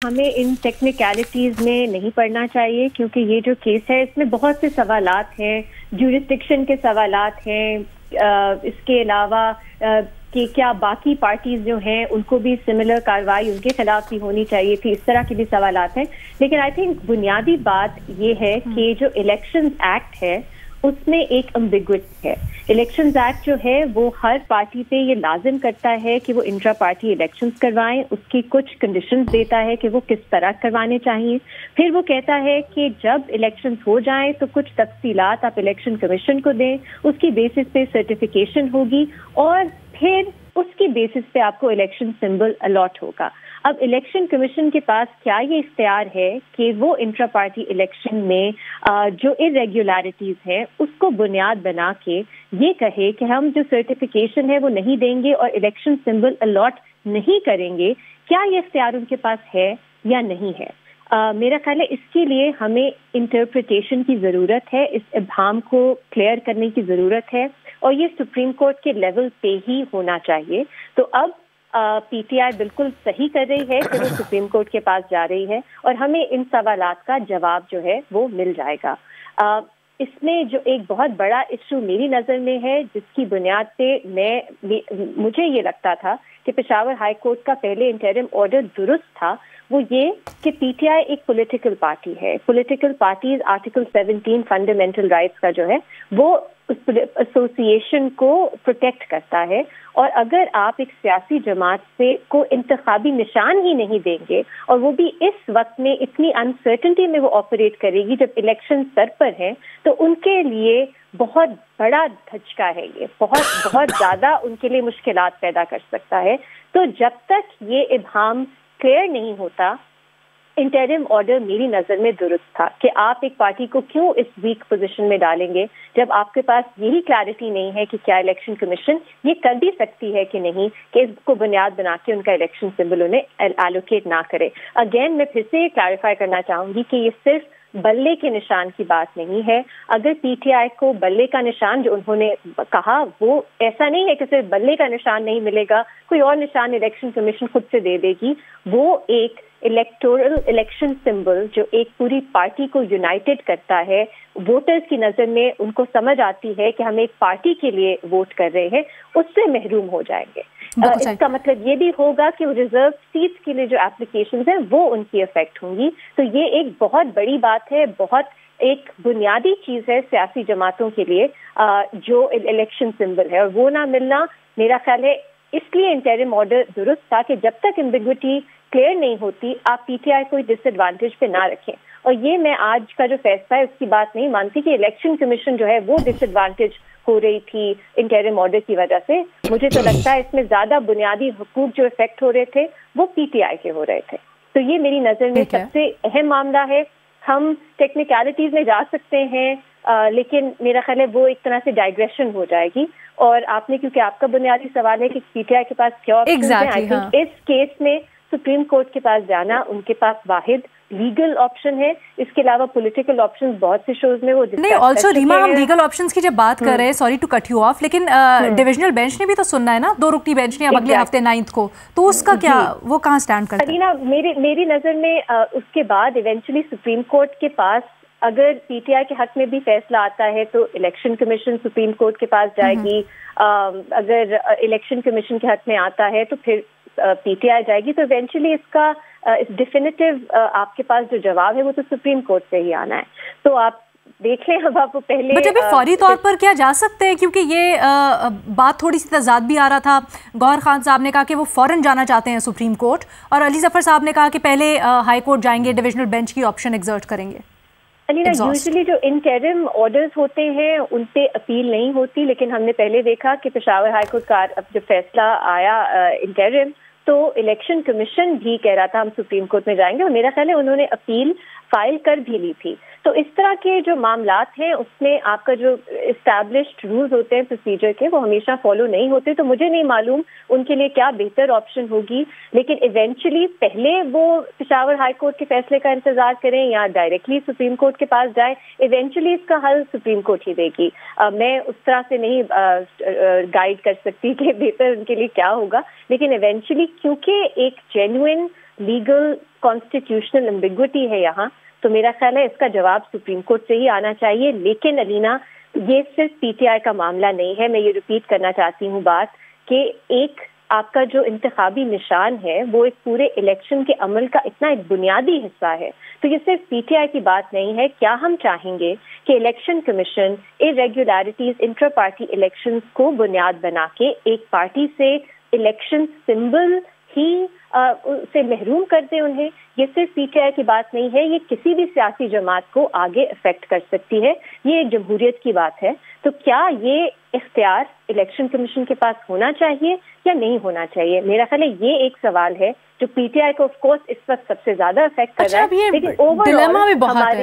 ہمیں ان ٹیکنیکلٹیز میں نہیں پڑنا چاہیے کیونکہ یہ جو کیس ہے اس میں بہت سے سوالات ہیں، جورسڈکشن کے سوالات ہیں، اس کے علاوہ کہ کیا باقی پارٹیز جو ہیں ان کو بھی سملر کارروائی ان کے خلاف بھی ہونی چاہیے تھی، اس طرح کے بھی سوالات ہیں. لیکن آئی تھنک بنیادی بات یہ ہے کہ جو الیکشنز ایکٹ ہے اس میں ایک امبیگوٹی ہے. الیکشنز ایکٹ جو ہے وہ ہر پارٹی پہ یہ لازم کرتا ہے کہ وہ انٹرا پارٹی الیکشنز کروائیں، اس کی کچھ کنڈیشنز دیتا ہے کہ وہ کس طرح کروانے چاہیے. پھر وہ کہتا ہے کہ جب الیکشنز ہو جائیں تو کچھ تفصیلات آپ الیکشن کمیشن کو دیں، اس کی بیسس پہ سرٹیفیکیشن ہوگی اور پھر اس کی بیسس پہ آپ کو الیکشن سمبل الاٹ ہوگا. اب الیکشن کمیشن کے پاس کیا یہ اختیار ہے کہ وہ انٹرا پارٹی الیکشن میں جو ارریگولیرٹیز ہیں اس کو بنیاد بنا کے یہ کہے کہ ہم جو سرٹیفیکیشن ہے وہ نہیں دیں گے اور الیکشن سمبل الاٹ نہیں کریں گے؟ کیا یہ اختیار ان کے پاس ہے یا نہیں ہے؟ میرا خیال ہے اس کے لیے ہمیں انٹرپریٹیشن کی ضرورت ہے، اس ابہام کو کلیئر کرنے کی ضرورت ہے اور یہ سپریم کورٹ کے لیول پہ ہی ہونا چاہیے. تو اب پی ٹی آئی بالکل صحیح کر رہی ہے کہ وہ سپریم کورٹ کے پاس جا رہی ہے اور ہمیں ان سوالات کا جواب جو ہے وہ مل جائے گا. اس میں جو ایک بہت بڑا ایشو میری نظر میں ہے جس کی بنیاد پہ مجھے یہ لگتا تھا کہ پشاور ہائی کورٹ کا پہلے انٹرم آرڈر درست تھا، وہ یہ کہ پی ٹی آئی ایک پولیٹیکل پارٹی ہے. Political parties article 17 fundamental rights کا جو ہے وہ اس ایسوسیشن کو پروٹیکٹ کرتا ہے، اور اگر آپ ایک سیاسی جماعت سے کو انتخابی نشان ہی نہیں دیں گے اور وہ بھی اس وقت میں اتنی انسرٹنٹی میں وہ آپریٹ کرے گی جب الیکشن سر پر ہے، تو ان کے لیے بہت بڑا دھچکا ہے، یہ بہت زیادہ ان کے لیے مشکلات پیدا کر سکتا ہے. تو جب تک یہ ابہام کلیئر نہیں ہوتا، انٹرم آرڈر میری نظر میں درست تھا کہ آپ ایک پارٹی کو کیوں اس ویک پوزیشن میں ڈالیں گے جب آپ کے پاس یہی کلیئرٹی نہیں ہے کہ کیا الیکشن کمیشن یہ کر بھی سکتی ہے کہ نہیں کہ اس کو بنیاد بنا کے ان کا الیکشن سمبل انہیں ایلوکیٹ نہ کرے. اگین میں پھر سے یہ کلیریفائی کرنا چاہوں گی کہ یہ صرف بلے کے نشان کی بات نہیں ہے. اگر پی ٹی آئی کو بلے کا نشان جو انہوں نے کہا وہ ایسا نہیں ہے کہ صرف بلے کا نشان نہیں ملے گا، کوئی اور نشان الیکشن کمیشن خود سے دے دے گی، وہ ایک الیکٹورل الیکشن سمبل جو ایک پوری پارٹی کو یونائٹڈ کرتا ہے، ووٹرز کی نظر میں ان کو سمجھ آتی ہے کہ ہم ایک پارٹی کے لیے ووٹ کر رہے ہیں، اس سے محروم ہو جائیں گے. اس کا مطلب یہ بھی ہوگا کہ ریزرو سیٹس کے لیے جو اپلیکیشنز ہیں وہ ان کی افیکٹ ہوں گی. تو یہ ایک بہت بڑی بات ہے، بہت ایک بنیادی چیز ہے سیاسی جماعتوں کے لیے جو الیکشن سمبل ہے، اور وہ نہ ملنا میرا خیال ہے اس لیے انٹرم آرڈر درست تھا کہ جب تک ایمبیگوٹی کلیئر نہیں ہوتی آپ پی ٹی آئی کو ڈس ایڈوانٹیج پہ نہ رکھیں. اور یہ میں آج کا جو فیصلہ ہے اس کی بات نہیں مانتی کہ الیکشن کمیشن جو ہے وہ ڈس ایڈوانٹیج ہو رہی تھی انٹرم آرڈر کی وجہ سے. مجھے تو لگتا ہے اس میں زیادہ بنیادی حقوق جو افیکٹ ہو رہے تھے وہ پی ٹی آئی کے ہو رہے تھے. تو یہ میری نظر میں سب سے اہم معاملہ ہے. ہم ٹیکنیکلٹیز میں جا سکتے ہیں لیکن میرا خیال ہے وہ ایک طرح سے ڈائگریشن ہو جائے گی. اور آپ نے کیونکہ آپ کا بنیادی سوال ہے کہ پی ٹی آئی کے پاس کیا آپشن ہے، آئی تھنک اس کیس میں سپریم کورٹ کے پاس جانا ان کے پاس واحد لیگل آپشن ہے. اس کے علاوہ پولیٹیکل آپشنز بہت سے شوز میں وہ نہیں. آلسو ریما ہم لیگل آپشنز کی جب بات کر رہے ہیں، sorry to cut you off, لیکن ڈویژنل بینچ نے بھی تو سننا ہے نا، 2 رکنی بینچ نے اب اگلے ہفتے 9 کو، تو اس کا کیا وہ کہاں سٹینڈ کرتا ہے؟ میری نظر میں اس کے بعد ایونچولی سپریم کورٹ کے پاس اگر پی ٹی آئی کے حق میں بھی فیصلہ آتا ہے تو الیکشن کمیشن سپریم کورٹ کے پاس جائے گی. اگر الیکشن کمیشن کے حق میں آتا ہے تو پھر پی ٹی آئی جائے گی. تو ایونچولی اس کا ڈیفینیٹیو آپ کے پاس جو جواب ہے وہ تو سپریم کورٹ سے ہی آنا ہے. تو آپ دیکھ لیں اب آپ کو پہلے بٹ ابھی فوری طور پر کیا جا سکتے ہیں، کیونکہ یہ بات تھوڑی سی تضاد بھی آ رہا تھا. گوہر خان صاحب نے کہا کہ وہ فوراً جانا چاہتے ہیں سپریم کورٹ، اور علی ظفر صاحب نے کہا کہ پہلے ہائی کورٹ جائیں گے، ڈویژنل بینچ کی آپشن ایگزرٹ کریں گے. یوزلی جو انٹرم آرڈرز ہوتے ہیں ان پہ اپیل نہیں ہوتی، لیکن ہم نے پہلے دیکھا کہ پشاور ہائی کورٹ کا جب فیصلہ آیا انٹرم تو الیکشن کمیشن بھی کہہ رہا تھا ہم سپریم کورٹ میں جائیں گے، اور میرا خیال ہے انہوں نے اپیل فائل کر بھی لی تھی. تو اس طرح کے جو معاملات ہیں اس میں آپ کا جو اسٹیبلشڈ رولز ہوتے ہیں پروسیجر کے وہ ہمیشہ فالو نہیں ہوتے. تو مجھے نہیں معلوم ان کے لیے کیا بہتر آپشن ہوگی، لیکن ایونچولی پہلے وہ پشاور ہائی کورٹ کے فیصلے کا انتظار کریں یا ڈائریکٹلی سپریم کورٹ کے پاس جائیں، ایونچولی اس کا حل سپریم کورٹ ہی دے گی. میں اس طرح سے نہیں گائیڈ کر سکتی کہ بہتر ان کے لیے کیا ہوگا، لیکن ایونچولی کیونکہ ایک جینوئن لیگل کانسٹیٹیوشنل ایمبیگوٹی ہے یہاں، تو میرا خیال ہے اس کا جواب سپریم کورٹ سے ہی آنا چاہیے. لیکن الینا یہ صرف پی ٹی آئی کا معاملہ نہیں ہے. میں یہ ریپیٹ کرنا چاہتی ہوں بات کہ ایک آپ کا جو انتخابی نشان ہے وہ ایک پورے الیکشن کے عمل کا اتنا ایک بنیادی حصہ ہے. تو یہ صرف پی ٹی آئی کی بات نہیں ہے. کیا ہم چاہیں گے کہ election commission irregularities intra party elections کو بنیاد بنا کے ایک پارٹی سے الیکشن سمبل ہی سے محروم کر دے انہیں؟ یہ صرف پی ٹی آئی کی بات نہیں ہے، یہ کسی بھی سیاسی جماعت کو آگے افیکٹ کر سکتی ہے. یہ ایک جمہوریت کی بات ہے. تو کیا یہ اختیار الیکشن کمیشن کے پاس ہونا چاہیے یا نہیں ہونا چاہیے؟ میرا خیال ہے یہ ایک سوال ہے جو پی ٹی آئی کو آف کورس اس وقت سب سے زیادہ افیکٹ کر رہا ہے. لیکن اوور آل